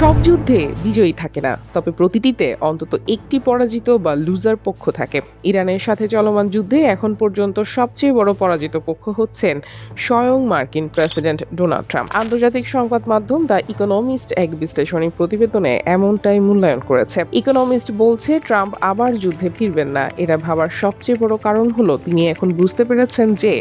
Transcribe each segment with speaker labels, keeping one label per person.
Speaker 1: সব যুদ্ধে বিজয়ী থাকে না, তবে প্রতিটিতে অন্তত একটি পরাজিত বা লুজার পক্ষ থাকে। ইরানের সাথে চলমান যুদ্ধে এখন পর্যন্ত সবচেয়ে বড় পরাজিত পক্ষ হচ্ছেন স্বয়ং মার্কিন প্রেসিডেন্ট ডোনাল্ড ট্রাম্প। আন্তর্জাতিক সংবাদ মাধ্যম দ্য ইকোনমিস্ট এক বিশ্লেষণী প্রতিবেদনে এমনটাই মূল্যায়ন করেছে। ইকোনমিস্ট বলছে, ট্রাম্প আবার যুদ্ধে ফিরবেন না। এটা ভাবার সবচেয়ে বড় কারণ হলো তিনি এখন বুঝতে পেরেছেন যে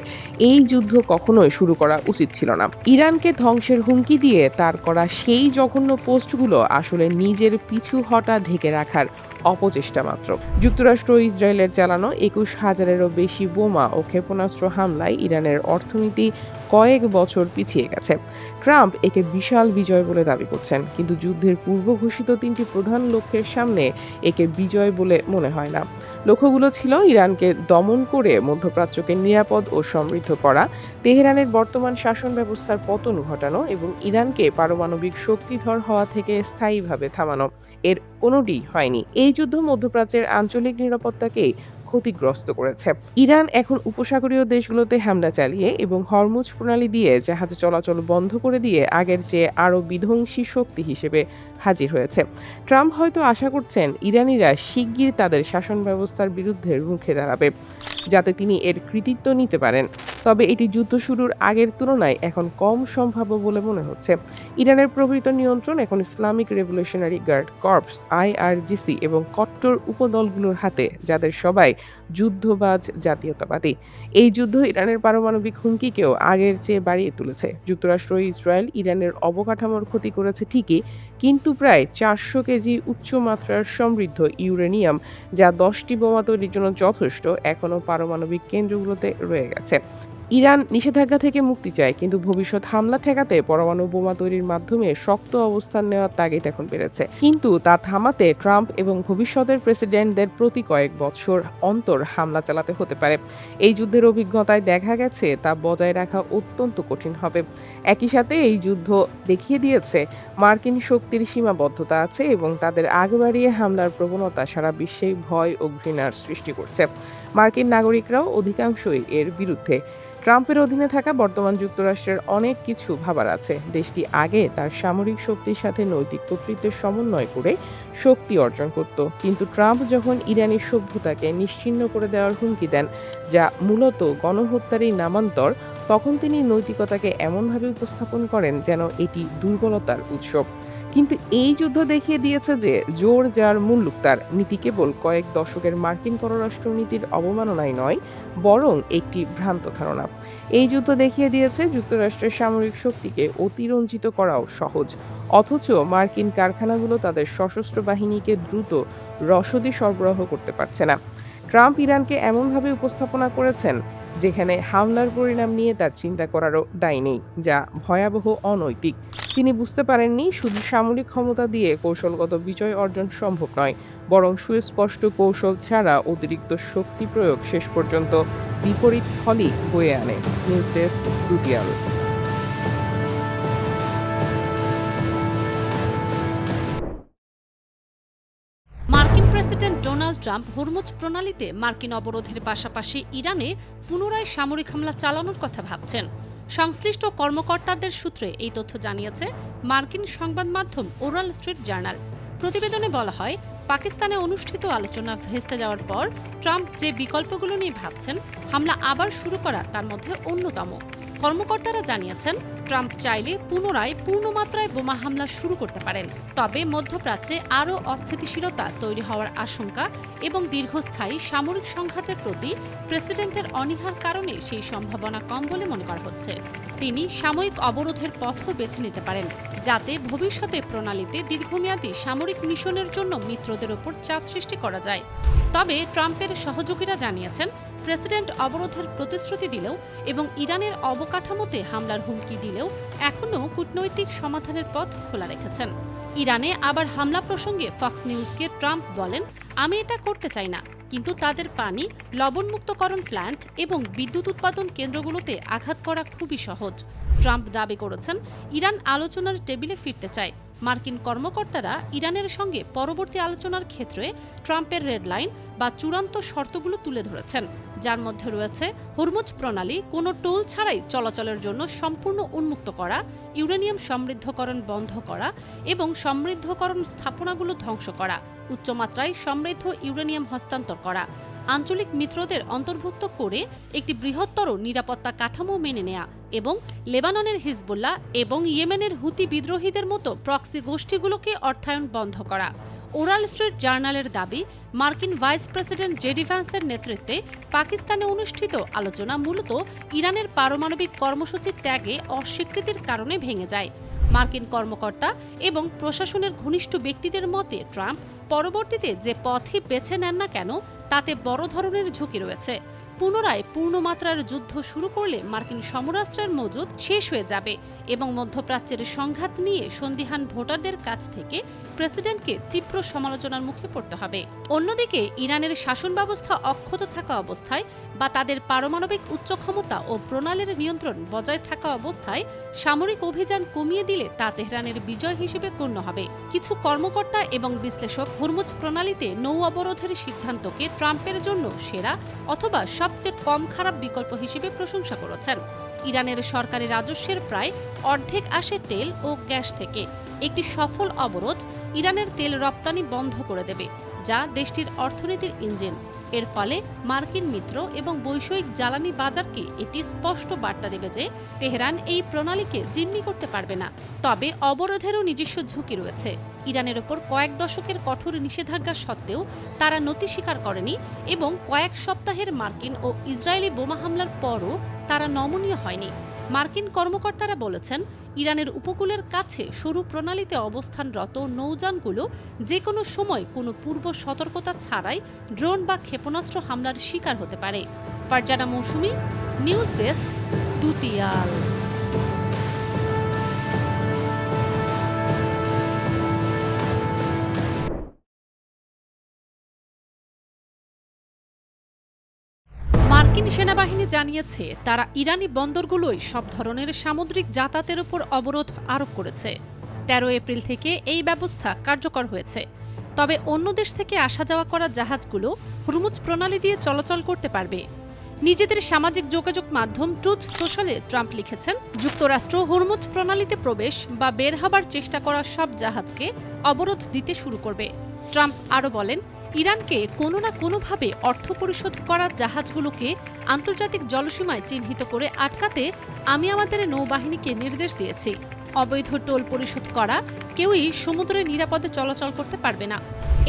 Speaker 1: এই যুদ্ধ কখনোই শুরু করা উচিত ছিল না। ইরানকে ধ্বংসের হুমকি দিয়ে তার করা সেই জঘন্য পোস্টগুলো আসলে নিজের পিছু হটা ঢেকে রাখার অপচেষ্টা মাত্র। যুক্তরাষ্ট্র ও ইসরায়েলের চালানো ২১,০০০-এরও বেশি বোমা ও ক্ষেপণাস্ত্র হামলায় ইরানের অর্থনীতি কয়েক বছর পিছিয়ে গেছে। ট্রাম্প একে বিশাল বিজয় বলে দাবি করছেন, কিন্তু যুদ্ধের পূর্ব ঘোষিত ৩টি প্রধান লক্ষ্যের সামনে একে বিজয় বলে মনে হয় না। লক্ষ্যগুলো ছিল ইরানকে দমন করে মধ্যপ্রাচ্যকে নিরাপদ ও সমৃদ্ধ করা, তেহরানের বর্তমান শাসন ব্যবস্থার পতন ঘটানো এবং ইরানকে পারমাণবিক শক্তিধর হওয়া থেকে স্থায়ীভাবে থামানো। এর কোনোটি হয়নি। এই যুদ্ধ মধ্যপ্রাচ্যের আঞ্চলিক নিরাপত্তাকেই ক্ষতিগ্রস্ত করেছে। ইরান এখন উপসাগরীয় দেশগুলোতে হামলা চালিয়ে এবং হরমুজ প্রণালী দিয়ে জাহাজ চলাচল বন্ধ করে দিয়ে আগের চেয়ে আরও বিধ্বংসী শক্তি হিসেবে হাজির হয়েছে। ট্রাম্প হয়তো আশা করছেন ইরানিরা শিগগির তাদের শাসন ব্যবস্থার বিরুদ্ধে রুখে দাঁড়াবে, যাতে তিনি এর কৃতিত্ব নিতে পারেন। তবে এটি যুদ্ধ শুরুর আগের তুলনায় এখন কম সম্ভাব্য বলে মনে হচ্ছে। ইরানের প্রকৃত নিয়ন্ত্রণ এখন Islamic revolutionary guard corps IRGC এবং কট্টর উপদলগুলোর হাতে, যাদের সবাই যুদ্ধবাজ জাতীয়তাবাদী। এই যুদ্ধ ইরানের পারমাণবিক হুমকিকেও আগের চেয়ে বাড়িয়ে তুলেছে। যুক্তরাষ্ট্র ও ইসরায়েল ইরানের অবকাঠামোর ক্ষতি করেছে ঠিকই, কিন্তু প্রায় ৪০০ কেজি উচ্চমাত্রার সমৃদ্ধ ইউরেনিয়াম, যা ১০টি বোমা তৈরির জন্য যথেষ্ট, এখনও পারমাণবিক কেন্দ্রগুলোতে রয়ে গেছে। ইরান নিষেধাজ্ঞা থেকে মুক্তি চায়, কিন্তু ভবিষ্যৎ হামলা ঠেকাতে পরমাণু বোমা তৈরির মাধ্যমে শক্ত অবস্থান নেওয়ার তাগিদ এখন বেড়েছে। কিন্তু তা থামাতে ট্রাম্প এবং ভবিষ্যতের প্রেসিডেন্টদের প্রতি কয়েক বছর অন্তর হামলা চালাতে হতে পারে। এই যুদ্ধের অভিজ্ঞতায় দেখা গেছে তা বজায় রাখা অত্যন্ত কঠিন হবে। একই সাথে এই যুদ্ধ দেখিয়ে দিয়েছে মার্কিন শক্তির সীমাবদ্ধতা আছে এবং তাদের আগ বাড়িয়ে হামলার প্রবণতা সারা বিশ্বেই ভয় ও ঘৃণার সৃষ্টি করছে। মার্কিন নাগরিকরাও অধিকাংশই এর বিরুদ্ধে। ট্রাম্পের অধীনে থাকা বর্তমান যুক্তরাষ্ট্রের অনেক কিছু ভাবার আছে। দেশটি আগে তার সামরিক শক্তির সাথে নৈতিক কর্তৃত্বের সমন্বয় করে শক্তি অর্জন করত, কিন্তু ট্রাম্প যখন ইরানি সভ্যতাকে নিশ্চিহ্ন করে দেওয়ার হুমকি দেন, যা মূলত গণহত্যারই নামান্তর, তখন তিনি নৈতিকতাকে এমনভাবে উপস্থাপন করেন যেন এটি দুর্বলতার উৎস। কিন্তু এই যুদ্ধ দেখিয়ে দিয়েছে যে জোর যার মুল্লুক তার নীতি কেবল কয়েক দশকের মার্কিন পররাষ্ট্রনীতির অবমাননাই নয়, বরং একটি ভ্রান্ত ধারণা। এই যুদ্ধ দেখিয়ে দিয়েছে যুক্তরাষ্ট্রের সামরিক শক্তিকে অতিরঞ্জিত করাও সহজ, অথচ মার্কিন কারখানাগুলো তাদের সশস্ত্র বাহিনীকে দ্রুত রসদি সরবরাহ করতে পারছে না। ট্রাম্প ইরানকে এমনভাবে উপস্থাপনা করেছেন যেখানে হামলার পরিণাম নিয়ে তার চিন্তা করারও দায় নেই, যা ভয়াবহ অনৈতিক। তিনি বুঝতে পারেননি শুধু সামরিক ক্ষমতা দিয়ে কৌশলগত বিজয় অর্জন সম্ভব নয়, বরং সুস্পষ্ট কৌশল ছাড়া অতিরিক্ত শক্তি প্রয়োগ শেষ পর্যন্ত বিপরীত ফলই বয়ে আনে। নিউজ ডেস্ক, দ্বিতীয় আলো।
Speaker 2: মার্কিন প্রেসিডেন্ট ডোনাল্ড ট্রাম্প হরমুজ প্রণালীতে মার্কিন অবরোধের পাশাপাশি ইরানে পুনরায় সামরিক হামলা চালানোর কথা ভাবছেন। সংশ্লিষ্ট কর্মকর্তাদের সূত্রে এই তথ্য জানিয়েছে মার্কিন সংবাদ মাধ্যম ওরাল স্ট্রিট জার্নাল। প্রতিবেদনে বলা হয়, পাকিস্তানে অনুষ্ঠিত আলোচনা ভেস্তে যাওয়ার পর ট্রাম্প যে বিকল্পগুলো নিয়ে ভাবছেন, হামলা আবার শুরু করা তার মধ্যে অন্যতম। কর্মকর্তারা জানিয়েছেন, ট্রাম্প চাইলে পুনরায় পূর্ণমাত্রায় বোমা হামলা শুরু করতে পারেন। তবে মধ্যপ্রাচ্যে আরও অস্থিতিশীলতা তৈরি হওয়ার আশঙ্কা এবং দীর্ঘস্থায়ী সামরিক সংঘাতের প্রতি প্রেসিডেন্টের অনীহার কারণে সেই সম্ভাবনা কম বলে মনে করা হচ্ছে। তিনি সাময়িক অবরোধের পথও বেছে নিতে পারেন, যাতে ভবিষ্যতে প্রণালীতে দীর্ঘমেয়াদী সামরিক মিশনের জন্য মিত্রদের ওপর চাপ সৃষ্টি করা যায়। তবে ট্রাম্পের সহযোগীরা জানিয়েছেন, প্রেসিডেন্ট অবরোধের প্রতিশ্রুতি দিলেও এবং ইরানের অবকাঠামোতে হামলার হুমকি দিলেও এখনও কূটনৈতিক সমাধানের পথ খোলা রেখেছেন। ইরানে আবার হামলা প্রসঙ্গে ফক্স নিউজকে ট্রাম্প বলেন, আমি এটা করতে চাই না, কিন্তু তাদের পানি, লবণমুক্তকরণ প্ল্যান্ট এবং বিদ্যুৎ উৎপাদন কেন্দ্রগুলোতে আঘাত করা খুবই সহজ। ট্রাম্প দাবি করেছেন, ইরান আলোচনার টেবিলে ফিরতে চায়। মার্কিন কর্মকর্তারা ইরানের সঙ্গে পরবর্তী আলোচনার ক্ষেত্রে ট্রাম্পের রেড লাইন বা চূড়ান্ত শর্তগুলো তুলে ধরেছেন, যার মধ্যে রয়েছে হরমুজ প্রণালী কোনো টোল ছাড়াই চলাচলের জন্য সম্পূর্ণ উন্মুক্ত করা, ইউরেনিয়াম সমৃদ্ধকরণ বন্ধ করা এবং সমৃদ্ধকরণ স্থাপনাগুলো ধ্বংস করা, উচ্চমাত্রায় সমৃদ্ধ ইউরেনিয়াম হস্তান্তর করা, আঞ্চলিক মিত্রদের অন্তর্ভুক্ত করে একটি বৃহত্তর নিরাপত্তা কাঠামো মেনে নেয়া এবং লেবাননের হিজবুল্লাহ এবং ইয়েমেনের হুতি বিদ্রোহীদের মতো প্রক্সি গোষ্ঠীগুলোকে অর্থায়ন বন্ধ করা। ওরাল স্ট্রিট জার্নালের দাবি, মার্কিন ভাইস প্রেসিডেন্ট জেডি ভ্যান্সের নেতৃত্বে পাকিস্তানে অনুষ্ঠিত আলোচনা মূলত ইরানের পারমাণবিক কর্মসূচি ত্যাগে অস্বীকৃতির কারণে ভেঙে যায়। মার্কিন কর্মকর্তা এবং প্রশাসনের ঘনিষ্ঠ ব্যক্তিদের মতে ট্রাম্প পরবর্তীতে যে পথই বেছে নেন না কেন তাতে বড় ধরনের ঝুঁকি রয়েছে। পুনরায় পূর্ণমাত্রার যুদ্ধ শুরু করলে মার্কিন সমরাস্ত্রের মজুদ শেষ হয়ে যাবে এবং মধ্যপ্রাচ্যের সংঘাত নিয়ে সন্দিহান ভোটারদের কাছ থেকে প্রেসিডেন্টকে তীব্র সমালোচনার মুখে পড়তে হবে। অন্যদিকে ইরানের শাসন ব্যবস্থা অক্ষত থাকা অবস্থায় বা তাদের পারমাণবিক উচ্চ ক্ষমতা ও প্রণালীর নিয়ন্ত্রণ বজায় থাকা অবস্থায় সামরিক অভিযান কমিয়ে দিলে তা তেহরানের বিজয় হিসেবে গণ্য হবে। কিছু কর্মকর্তা এবং বিশ্লেষক হরমুজ প্রণালীতে নৌ অবরোধের সিদ্ধান্তকে ট্রাম্পের জন্য সেরা অথবা সবচেয়ে কম খারাপ বিকল্প হিসেবে প্রশংসা করেছেন। ইরানের সরকারি রাজস্বের প্রায় অর্ধেক আসে তেল ও গ্যাস থেকে। একটি সফল অবরোধ ইরানের তেল রপ্তানি বন্ধ করে দেবে, যা দেশটির অর্থনীতির ইঞ্জিন। এর ফলে মার্কিন মিত্র এবং বৈষয়িক জ্বালানি বাজারকে এটি স্পষ্ট বার্তা দেবে যে তেহরান এই প্রণালীকে জিম্মি করতে পারবে না। তবে অবরোধেরও নিজস্ব ঝুঁকি রয়েছে। ইরানের ওপর কয়েক দশকের কঠোর নিষেধাজ্ঞা সত্ত্বেও তারা নতি স্বীকার করেনি এবং কয়েক সপ্তাহের মার্কিন ও ইসরায়েলি বোমা হামলার পরও তারা নমনীয় হয়নি। মার্কিন কর্মকর্তারা বলেছেন, ইরানের উপকূলের কাছে সরু প্রণালীতে অবস্থানরত নৌযানগুলো যে কোনো সময় কোনো পূর্ব সতর্কতা ছাড়াই ড্রোন বা ক্ষেপণাস্ত্র হামলার শিকার হতে পারে। ফারজানা মৌসুমী, নিউজ ডেস্ক, দুতিয়াল। মার্কিন সেনাবাহিনী জানিয়েছে তারা ইরানি বন্দরগুলোয় সব ধরনের সামুদ্রিক যাতায়াতের উপর অবরোধ আরোপ করেছে। ১৩ এপ্রিল থেকে এই ব্যবস্থা কার্যকর হয়েছে। তবে অন্য দেশ থেকে আসা যাওয়া করা জাহাজগুলো হরমুজ প্রণালী দিয়ে চলাচল করতে পারবে। নিজেদের সামাজিক যোগাযোগ মাধ্যম ট্রুথ সোশ্যালে ট্রাম্প লিখেছেন, যুক্তরাষ্ট্র হরমুজ প্রণালীতে প্রবেশ বা বের হবার চেষ্টা করা সব জাহাজকে অবরোধ দিতে শুরু করবে। ট্রাম্প আরও বলেন, ইরানকে কোনো না কোনোভাবে অর্থ পরিশোধ করা জাহাজগুলোকে আন্তর্জাতিক জলসীমায় চিহ্নিত করে আটকাতে আমি আমাদের নৌবাহিনীকে নির্দেশ দিয়েছি। অবৈধ টোল পরিশোধ করা কেউই সমুদ্রে নিরাপদে চলাচল করতে পারবে না।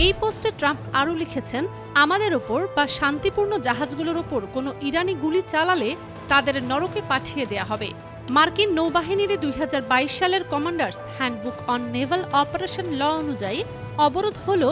Speaker 2: এই পোস্টে ট্রাম্প আরও লিখেছেন, আমাদের ওপর বা শান্তিপূর্ণ জাহাজগুলোর ওপর কোনো ইরানি গুলি চালালে তাদের নরকে পাঠিয়ে দেয়া হবে। মার্কিন নৌবাহিনীর ২০২২ সালের commanders handbook on naval operation law অনুযায়ী অবরোধ হল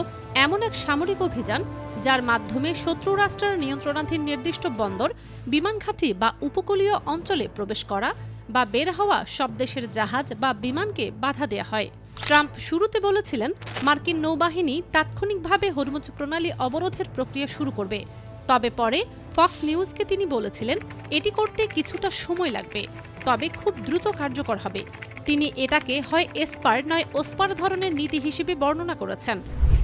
Speaker 2: এমন এক সামরিক অভিযান যার মাধ্যমে শত্রু রাষ্ট্রের নিয়ন্ত্রণাধীন নির্দিষ্ট বন্দর, বিমান ঘাঁটি বা উপকূলীয় অঞ্চলে প্রবেশ করা বা বের হওয়া সব দেশের জাহাজ বা বিমানকে বাধা দেয়া হয়। ট্রাম্প শুরুতে বলেছিলেন, মার্কিন নৌবাহিনী তাৎক্ষণিকভাবে হরমুজ প্রণালী অবরোধের প্রক্রিয়া শুরু করবে। তবে পরে ফক্স নিউজকে তিনি বলেছিলেন, এটি করতে কিছুটা সময় লাগবে, তবে খুব দ্রুত কার্যকর হবে। তিনি এটাকে হয় এসপার নয় ওসপার ধরনের নীতি হিসেবে বর্ণনা করেছেন।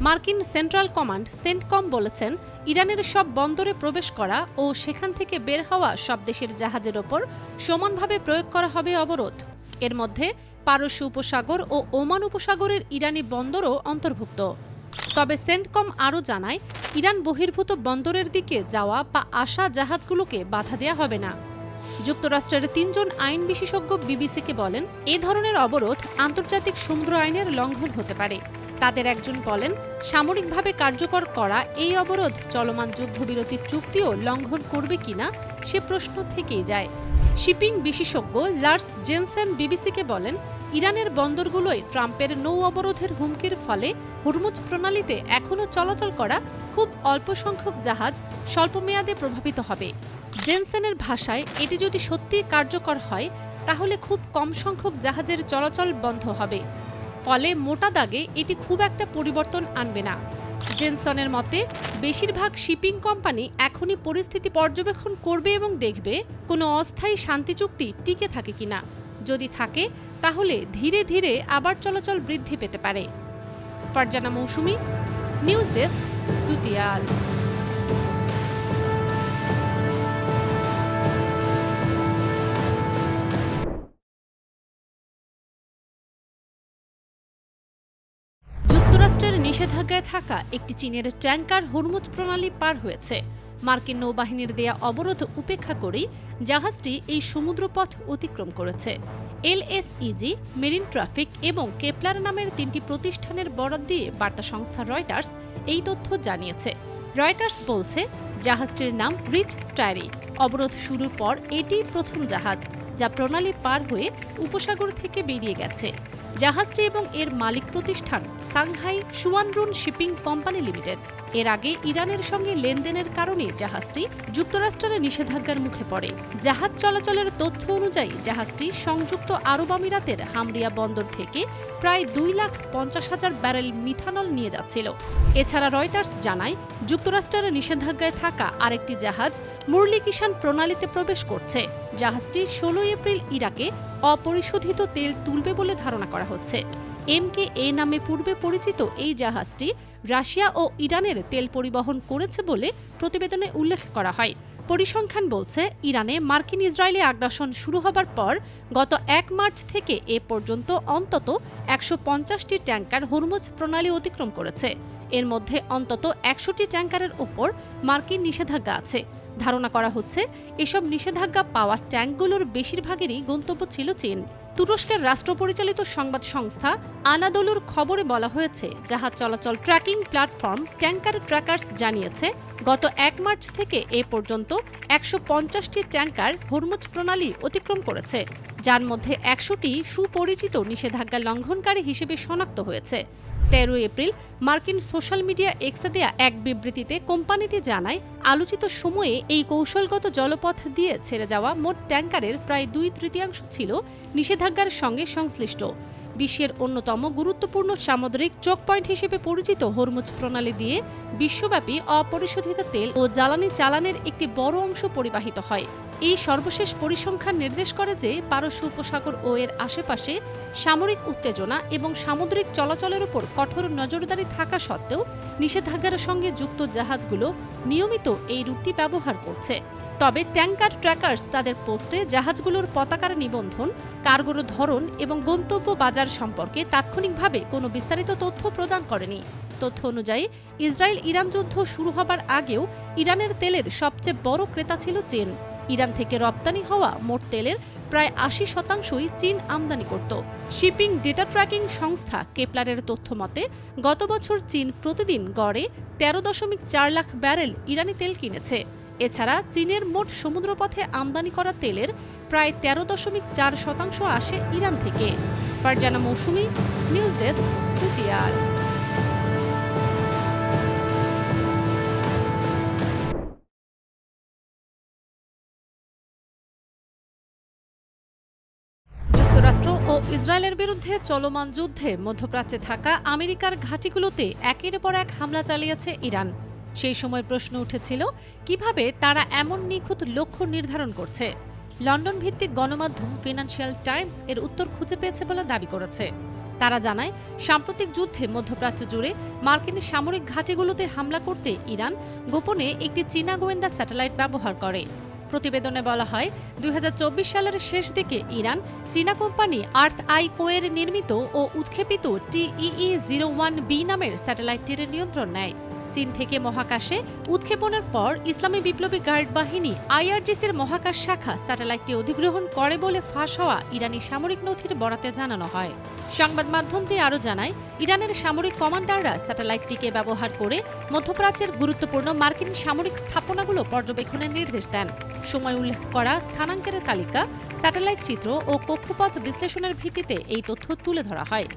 Speaker 2: মার্কিন সেন্ট্রাল কমান্ড সেন্টকম বলেছেন, ইরানের সব বন্দরে প্রবেশ করা ও সেখান থেকে বের হওয়া সব দেশের জাহাজের ওপর সমানভাবে প্রয়োগ করা হবে অবরোধ। এর মধ্যে পারস্য উপসাগর ও ওমান উপসাগরের ইরানি বন্দরও অন্তর্ভুক্ত। তবে সেন্টকম আরও জানায়, ইরান বহির্ভূত বন্দরের দিকে যাওয়া বা আসা জাহাজগুলোকে বাধা দেয়া হবে না। যুক্তরাষ্ট্রের ৩ জন আইন বিশেষজ্ঞ বিবিসিকে বলেন, এ ধরনের অবরোধ আন্তর্জাতিক সমুদ্র আইনের লঙ্ঘন হতে পারে। তাদের একজন বলেন, সামরিকভাবে কার্যকর করা এই অবরোধ চলমান যুদ্ধবিরতি চুক্তিও লঙ্ঘন করবে কিনা সে প্রশ্ন থেকেই যায়। শিপিং বিশেষজ্ঞ লার্স জেনসেন বিবিসিকে বলেন, ইরানের বন্দরগুলোয় ট্রাম্পের নৌ অবরোধের হুমকির ফলে হরমুজ প্রণালীতে এখনও চলাচল করা খুব অল্প সংখ্যক জাহাজ স্বল্পমেয়াদে প্রভাবিত হবে। জেনসেনের ভাষায়, এটি যদি সত্যিই কার্যকর হয় তাহলে খুব কম সংখ্যক জাহাজের চলাচল বন্ধ হবে। ফলে মোটা দাগে এটি খুব একটা পরিবর্তন আনবে না। জেনসনের মতে, বেশিরভাগ শিপিং কোম্পানি এখনই পরিস্থিতি পর্যবেক্ষণ করবে এবং দেখবে কোনো অস্থায়ী শান্তি চুক্তি টিকে থাকে কিনা। যদি থাকে তাহলে ধীরে ধীরে আবার চলাচল বৃদ্ধি পেতে পারে। ফারজানা মৌসুমী, নিউজ ডেস্ক, দুতিয়াল। নিষেধাজ্ঞায় থাকা একটি চীনের ট্যাঙ্কার হরমুজ প্রণালী পার হয়েছে। মার্কিন নৌবাহিনীর দেয়া অবরোধ উপেক্ষা করেই জাহাজটি এই সমুদ্রপথ অতিক্রম করেছে। এলএসইজি, মেরিন ট্রাফিক এবং কেপলার নামের 3টি প্রতিষ্ঠানের বরাত দিয়ে বার্তা সংস্থা রয়টার্স এই তথ্য জানিয়েছে। রয়টার্স বলছে, জাহাজটির নাম রিচ স্টাইরি। অবরোধ শুরুর পর এটি প্রথম জাহাজ যা প্রণালী পার হয়ে উপসাগর থেকে বেরিয়ে গেছে। জাহাজটি এবং এর মালিক প্রতিষ্ঠান সাংহাই সুয়ানরুন শিপিং কোম্পানি লিমিটেড। এর আগে ইরানের সঙ্গে লেনদেনের কারণে জাহাজটি যুক্তরাষ্ট্রের নিষেধাজ্ঞার মুখে পড়ে। জাহাজ চলাচলের তথ্য অনুযায়ী জাহাজটি সংযুক্ত আরব আমিরাতের হামরিয়া বন্দর থেকে প্রায় 2,50,000 ব্যারেল মিথানল নিয়ে যাচ্ছিল। এছাড়া রয়টার্স জানায়, যুক্তরাষ্ট্রের নিষেধাজ্ঞায় থাকা আরেকটি জাহাজ মুরলি কিষান প্রণালীতে প্রবেশ করছে। জাহাজটি 16 এপ্রিল ইরাকে অপরিশোধিত তেল তুলবে বলে ধারণা করা হচ্ছে। MKA নামে পূর্বে পরিচিত এই জাহাজটি রাশিয়া ও ইরানের তেল পরিবহন করেছে বলে প্রতিবেদনে উল্লেখ করা হয়। পরিসংখ্যান বলছে, ইরানে মার্কিন ইসরায়েলি আগ্রাসন শুরু হবার পর গত 1 মার্চ থেকে এ পর্যন্ত অন্তত 150টি ট্যাঙ্কার হরমুজ প্রণালী অতিক্রম করেছে। এর মধ্যে অন্তত 100টি ট্যাঙ্কারের ওপর মার্কিন নিষেধাজ্ঞা আছে। ধারণা করা হচ্ছে, এসব নিষেধাজ্ঞা পাওয়া ট্যাঙ্কগুলোর বেশিরভাগেরই গন্তব্য ছিল চীন। তুরস্কের রাষ্ট্র পরিচালিত সংবাদ সংস্থা আনাদোলুর খবরে বলা হয়েছে, জাহাজ চলাচল ট্র্যাকিং প্ল্যাটফর্ম ট্যাঙ্কার ট্র্যাকার্স জানিয়েছে, গত 1 মার্চ থেকে এ পর্যন্ত 150টি ট্যাঙ্কার হরমুজ প্রণালী অতিক্রম করেছে, যার মধ্যে 100টি সুপরিচিত নিষেধাজ্ঞা লঙ্ঘনকারী হিসেবে শনাক্ত হয়েছে। 13 এপ্রিল মার্কিন সোশ্যাল মিডিয়া এক্সে দেয়া এক বিবৃতিতে কোম্পানিটি জানায়, আলোচিত সময়ে এই কৌশলগত জলপথ দিয়ে ছেড়ে যাওয়া মোট ট্যাঙ্কারের প্রায় 2/3 ছিল নিষেধাজ্ঞার সঙ্গে সংশ্লিষ্ট। বিশ্বের অন্যতম গুরুত্বপূর্ণ সামুদ্রিক চোক পয়েন্ট হিসেবে পরিচিত হরমুজ প্রণালী দিয়ে বিশ্বব্যাপী অপরিশোধিত তেল ও জ্বালানি চালানের একটি বড় অংশ পরিবাহিত হয়। এই সর্বশেষ পরিসংখ্যান নির্দেশ করে যে পারস্য উপসাগর ও এর আশেপাশে সামরিক উত্তেজনা এবং সামুদ্রিক চলাচলের উপর কঠোর নজরদারি থাকা সত্ত্বেও নিষেধাজ্ঞার সঙ্গে যুক্ত জাহাজগুলো নিয়মিত এই রুটটি ব্যবহার করছে। তবে ট্যাঙ্কার ট্র্যাকার্স তাদের পোস্টে জাহাজগুলোর পতাকার নিবন্ধন, কার্গোর ধরন এবং গন্তব্য বাজার সম্পর্কে তাৎক্ষণিকভাবে কোনো বিস্তারিত তথ্য প্রদান করেনি। তথ্য অনুযায়ী, ইসরায়েল ইরান যুদ্ধ শুরু হবার আগেও ইরানের তেলের সবচেয়ে বড় ক্রেতা ছিল চীন। ইরান থেকে রপ্তানি হওয়া মোট তেলের প্রায় 80%ই চীন আমদানি করত। শিপিং ডেটা ট্র্যাকিং সংস্থা কেপলারের তথ্য মতে, গত বছর চীন প্রতিদিন গড়ে 13.4 লাখ ব্যারেল ইরানি তেল কিনেছে। এছাড়া চীনের মোট সমুদ্রপথে আমদানি করা তেলের প্রায় 13.4% আসে ইরান থেকে। ফারজানা মৌসুমী, নিউজ ডেস্ক, পুতিয়াল। যুক্তরাষ্ট্র ও ইসরায়েলের বিরুদ্ধে চলমান যুদ্ধে মধ্যপ্রাচ্যে থাকা আমেরিকার ঘাঁটিগুলোতে একের পর এক হামলা চালিয়েছে ইরান। সেই সময় প্রশ্ন উঠেছিল, কিভাবে তারা এমন নিখুঁত লক্ষ্য নির্ধারণ করছে। লন্ডন ভিত্তিক গণমাধ্যম ফিনান্সিয়াল টাইমস এর উত্তর খুঁজে পেয়েছে বলে দাবি করেছে। তারা জানায়, সাম্প্রতিক যুদ্ধে মধ্যপ্রাচ্য জুড়ে মার্কিন সামরিক ঘাঁটিগুলোতে হামলা করতে ইরান গোপনে একটি চীনা গোয়েন্দা স্যাটেলাইট ব্যবহার করে। প্রতিবেদনে বলা হয়, 2024 সালের শেষ দিকে ইরান চীনা কোম্পানি আর্থ আই কোয়ের নির্মিত ও উৎক্ষেপিত TEE-01B নামের স্যাটেলাইটটির নিয়ন্ত্রণ নেয়। চীন থেকে মহাকাশে উৎক্ষেপণের পর ইসলামী বিপ্লবী গার্ড বাহিনী IRGCর মহাকাশ শাখা স্যাটেলাইটটি অধিগ্রহণ করে বলে ফাঁস হওয়া ইরানি সামরিক নথির বরাতে জানানো হয়। সংবাদ মাধ্যমটি আরও জানায়, ইরানের সামরিক কমান্ডাররা স্যাটেলাইটটিকে ব্যবহার করে মধ্যপ্রাচ্যের গুরুত্বপূর্ণ মার্কিন সামরিক স্থাপনাগুলো পর্যবেক্ষণের নির্দেশ দেন। সময় উল্লেখ করা স্থানাঙ্কের তালিকা, স্যাটেলাইট চিত্র ও কক্ষপথ বিশ্লেষণের ভিত্তিতে এই তথ্য তুলে ধরা হয়।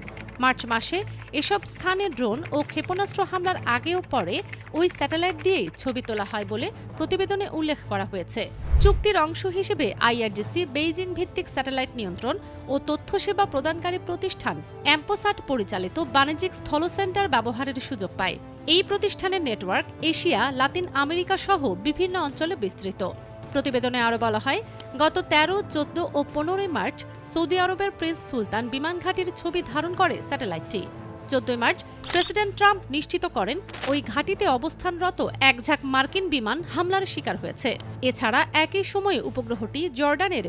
Speaker 2: মার্চ মাসে এসব স্থানে ড্রোন ও ক্ষেপণাস্ত্র হামলার আগে ও পরে ওই স্যাটেলাইট দিয়েই ছবি তোলা হয় বলে প্রতিবেদনে উল্লেখ করা হয়েছে। চুক্তির অংশ হিসেবে IRGC বেইজিং ভিত্তিক স্যাটেলাইট নিয়ন্ত্রণ ও তথ্য সেবা প্রদানকারী প্রতিষ্ঠান অ্যাম্পোসাট পরিচালিত বাণিজ্যিক স্থল সেন্টার ব্যবহারের সুযোগ পায়। এই প্রতিষ্ঠানের নেটওয়ার্ক এশিয়া, লাতিন আমেরিকা সহ বিভিন্ন অঞ্চলে বিস্তৃত। প্রতিবেদনে আরও বলা হয়, গত 13, 14 ও 15 মার্চ সৌদি আরবের প্রিন্স সুলতান বিমান ঘাঁটির ছবি ধারণ করে স্যাটেলাইটটি। 14 মার্চ প্রেসিডেন্ট ট্রাম্প নিশ্চিত করেন ওই ঘাঁটিতে অবস্থানরত এক ঝাঁক মার্কিন বিমান হামলার শিকার হয়েছে। এছাড়া একই সময়ে উপগ্রহটি জর্ডানের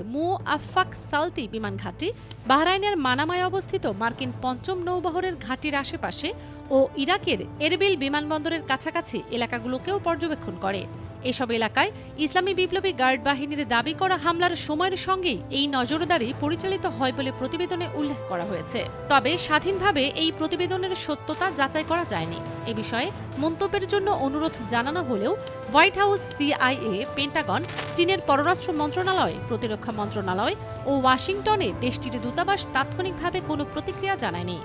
Speaker 2: আফফাক সালতি বিমান ঘাঁটি, বাহরাইনের মানামায় অবস্থিত মার্কিন পঞ্চম নৌবহরের ঘাঁটির আশেপাশে ও ইরাকের এরবিল বিমানবন্দরের কাছাকাছি এলাকাগুলোকেও পর্যবেক্ষণ করে। এসব এলাকায় ইসলামী বিপ্লবী গার্ড বাহিনীর দাবি করা হামলার সময়ের সঙ্গেই এই নজরদারি পরিচালিত হয় বলে প্রতিবেদনে উল্লেখ করা হয়েছে। তবে স্বাধীনভাবে এই প্রতিবেদনের সত্যতা যাচাই করা যায়নি। এ বিষয়ে মন্তব্যের জন্য অনুরোধ জানানো হলেও হোয়াইট হাউস, সিআইএ, পেন্টাগন, চীনের পররাষ্ট্র মন্ত্রণালয়, প্রতিরক্ষা মন্ত্রণালয় ও ওয়াশিংটনে দেশটির দূতাবাস তাৎক্ষণিকভাবে কোনো প্রতিক্রিয়া জানায়নি।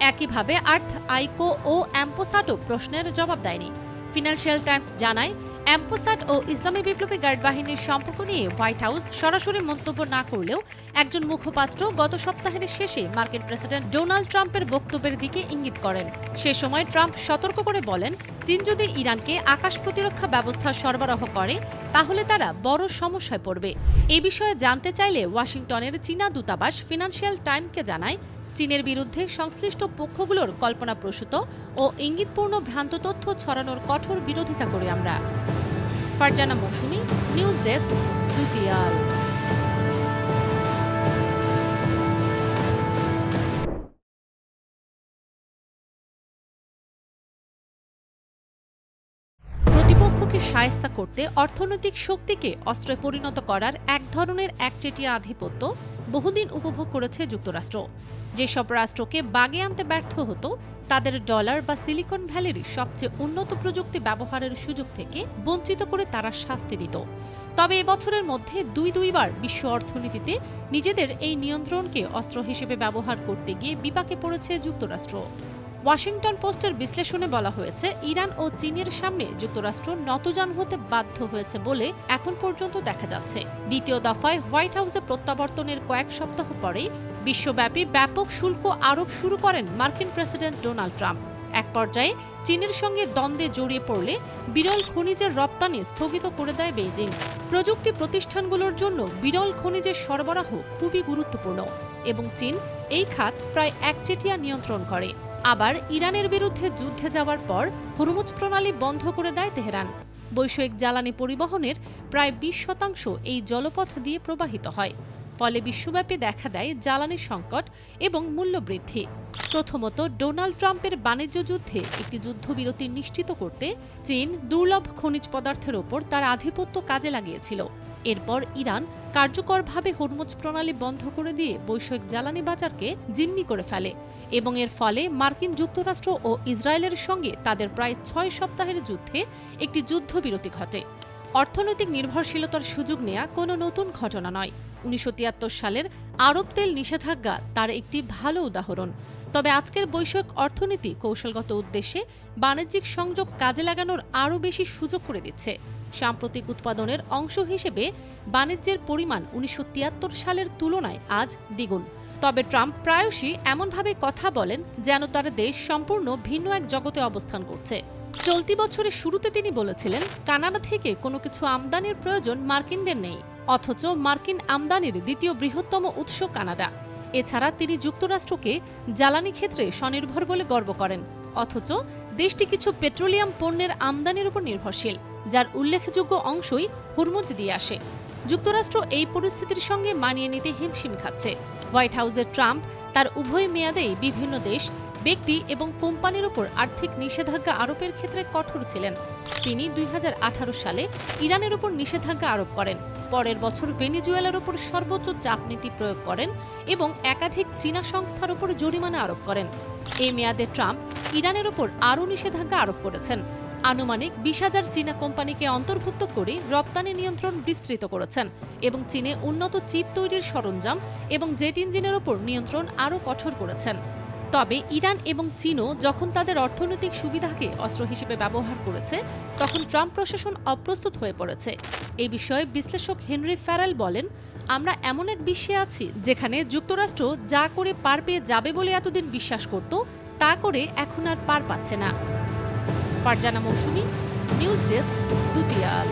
Speaker 2: একইভাবে আর্থ আইকো ও অ্যাম্পোসাটও প্রশ্নের জবাব দেয়নি। ফিনান্সিয়াল টাইমস জানায়, অ্যাম্পোসাট ও ইসলামী বিপ্লবী গার্ড বাহিনীর সম্পর্ক নিয়ে হোয়াইট হাউস সরাসরি মন্তব্য না করলেও একজন মুখপাত্র গত সপ্তাহের শেষে মার্কিন প্রেসিডেন্ট ডোনাল্ড ট্রাম্পের বক্তব্যের দিকে ইঙ্গিত করেন। সে সময় ট্রাম্প সতর্ক করে বলেন, চীন যদি ইরানকে আকাশ প্রতিরক্ষা ব্যবস্থা সরবরাহ করে তাহলে তারা বড় সমস্যায় পড়বে। এ বিষয়ে জানতে চাইলে ওয়াশিংটনের চীনা দূতাবাস ফিনান্সিয়াল টাইমসকে জানায়, চীনের বিরুদ্ধে সংশ্লিষ্ট পক্ষগুলোর কল্পনাপ্রসূত ও ইঙ্গিতপূর্ণ ভ্রান্ত তথ্য ছড়ানোর কঠোর বিরোধিতা করি আমরা। ফারজানা মৌসুমী, নিউজ ডেস্ক, দুতিয়াল। প্রতিপক্ষকে শায়েস্তা করতে অর্থনৈতিক শক্তিকে অস্ত্রে পরিণত করার এক ধরনের একচেটিয়া আধিপত্য বহুদিন উপভোগ করেছে যুক্তরাষ্ট্র। যেসব রাষ্ট্রকে বাগে আনতে ব্যর্থ হতো তাদের ডলার বা সিলিকন ভ্যালির সবচেয়ে উন্নত প্রযুক্তি ব্যবহারের সুযোগ থেকে বঞ্চিত করে তারা শাস্তি দিত। তবে এবছরের মধ্যে দুইবার বিশ্ব অর্থনীতিতে নিজেদের এই নিয়ন্ত্রণকে অস্ত্র হিসেবে ব্যবহার করতে গিয়ে বিপাকে পড়েছে যুক্তরাষ্ট্র। ওয়াশিংটন পোস্টের বিশ্লেষণে বলা হয়েছে, ইরান ও চীনের সামনে যুক্তরাষ্ট্র নতজান হতে বাধ্য হয়েছে বলে এখন পর্যন্ত দেখা যাচ্ছে। দ্বিতীয় দফায় হোয়াইট হাউসে প্রত্যাবর্তনের কয়েক সপ্তাহ পরেই বিশ্বব্যাপী ব্যাপক শুল্ক আরোপ শুরু করেন মার্কিন প্রেসিডেন্ট ডোনাল্ড ট্রাম্প। এক পর্যায়ে চীনের সঙ্গে দ্বন্দ্বে জড়িয়ে পড়লে বিরল খনিজের রপ্তানি স্থগিত করে দেয় বেইজিং। প্রযুক্তি প্রতিষ্ঠানগুলোর জন্য বিরল খনিজের সরবরাহ খুবই গুরুত্বপূর্ণ এবং চীন এই খাত প্রায় একচেটিয়া নিয়ন্ত্রণ করে। আবার ইরানের বিরুদ্ধে যুদ্ধে যাওয়ার পর হরমুজ প্রণালী বন্ধ করে দেয় তেহরান। বৈষয়িক জ্বালানি পরিবহনের প্রায় 20% এই জলপথ দিয়ে প্রবাহিত হয়। ফলে বিশ্বব্যাপী দেখা দেয় জ্বালানি সংকট এবং মূল্য বৃদ্ধি। প্রথমত, ডোনাল্ড ট্রাম্পের বাণিজ্য যুদ্ধে একটি যুদ্ধবিরতি নিশ্চিত করতে চীন দুর্লভ খনিজ পদার্থের ওপর তার আধিপত্য কাজে লাগিয়েছিল। এরপর ইরান কার্যকরভাবে হরমুজ প্রণালী বন্ধ করে দিয়ে বৈষয়িক জ্বালানি বাজারকে জিম্মি করে ফেলে এবং এর ফলে মার্কিন যুক্তরাষ্ট্র ও ইসরায়েলের সঙ্গে তাদের প্রায় 6 সপ্তাহের যুদ্ধে একটি যুদ্ধবিরতি ঘটে। অর্থনৈতিক নির্ভরশীলতার সুযোগ নেয়া কোনো নতুন ঘটনা নয়। 1973 সালের আরব তেল নিষেধাজ্ঞা তার একটি ভালো উদাহরণ। তবে আজকের বৈষয়িক অর্থনীতি কৌশলগত উদ্দেশ্যে বাণিজ্যিক সংযোগ কাজে লাগানোর আরও বেশি সুযোগ করে দিচ্ছে। সাম্প্রতিক উৎপাদনের অংশ হিসেবে বাণিজ্যের পরিমাণ 1973 সালের তুলনায় আজ দ্বিগুণ। তবে ট্রাম্প প্রায়শই এমনভাবে কথা বলেন যেন তার দেশ সম্পূর্ণ ভিন্ন এক জগতে অবস্থান করছে। চলতি বছরের শুরুতে তিনি বলেছিলেন, কানাডা থেকে কোনো কিছু আমদানির প্রয়োজন মার্কিনদের নেই, অথচ মার্কিন আমদানির দ্বিতীয় বৃহত্তম উৎস কানাডা। এছাড়া তিনি যুক্তরাষ্ট্রকে জ্বালানি ক্ষেত্রে স্বনির্ভর বলে গর্ব করেন, অথচ দেশটি কিছু পেট্রোলিয়াম পণ্যের আমদানির উপর নির্ভরশীল, যার উল্লেখযোগ্য অংশই হরমুজ দিয়ে আসে। যুক্তরাষ্ট্র এই পরিস্থিতির সঙ্গে মানিয়ে নিতে হিমশিম খাচ্ছে। হোয়াইট হাউসের ট্রাম্প তার উভয় মেয়াদেই বিভিন্ন দেশ, ব্যক্তি এবং কোম্পানির উপর আর্থিক নিষেধাজ্ঞা আরোপের ক্ষেত্রে কঠোর ছিলেন। তিনি 2018 সালে ইরানের উপর নিষেধাজ্ঞা আরোপ করেন, পরের বছর ভেনেজুয়েলার উপর সর্বোচ্চ চাপ নীতি প্রয়োগ করেন এবং একাধিক চীনা সংস্থার উপর জরিমানা আরোপ করেন। এই মেয়াদে ট্রাম্প ইরানের উপর আরও নিষেধাজ্ঞা আরোপ করেছেন। আনুমানিক 20,000 চীনা কোম্পানিকে অন্তর্ভুক্ত করে রপ্তানি নিয়ন্ত্রণ বিস্তৃত করেছেন এবং চীনে উন্নত চিপ তৈরির সরঞ্জাম এবং জেট ইঞ্জিনের উপর নিয়ন্ত্রণ আরও কঠোর করেছেন। তবে ইরান এবং চীনও যখন তাদের অর্থনৈতিক সুবিধাকে অস্ত্র হিসেবে ব্যবহার করেছে, তখন ট্রাম্প প্রশাসন অপ্রস্তুত হয়ে পড়েছে। এই বিষয়ে বিশ্লেষক হেনরি ফ্যারেল বলেন, আমরা এমন এক বিশ্বে আছি যেখানে যুক্তরাষ্ট্র যা করে পার পেয়ে যাবে বলে এতদিন বিশ্বাস করত, তা করে এখন আর পার পাচ্ছে না। ফারজানা মৌসুমী, নিউজ ডেস্ক, দুতিয়াল।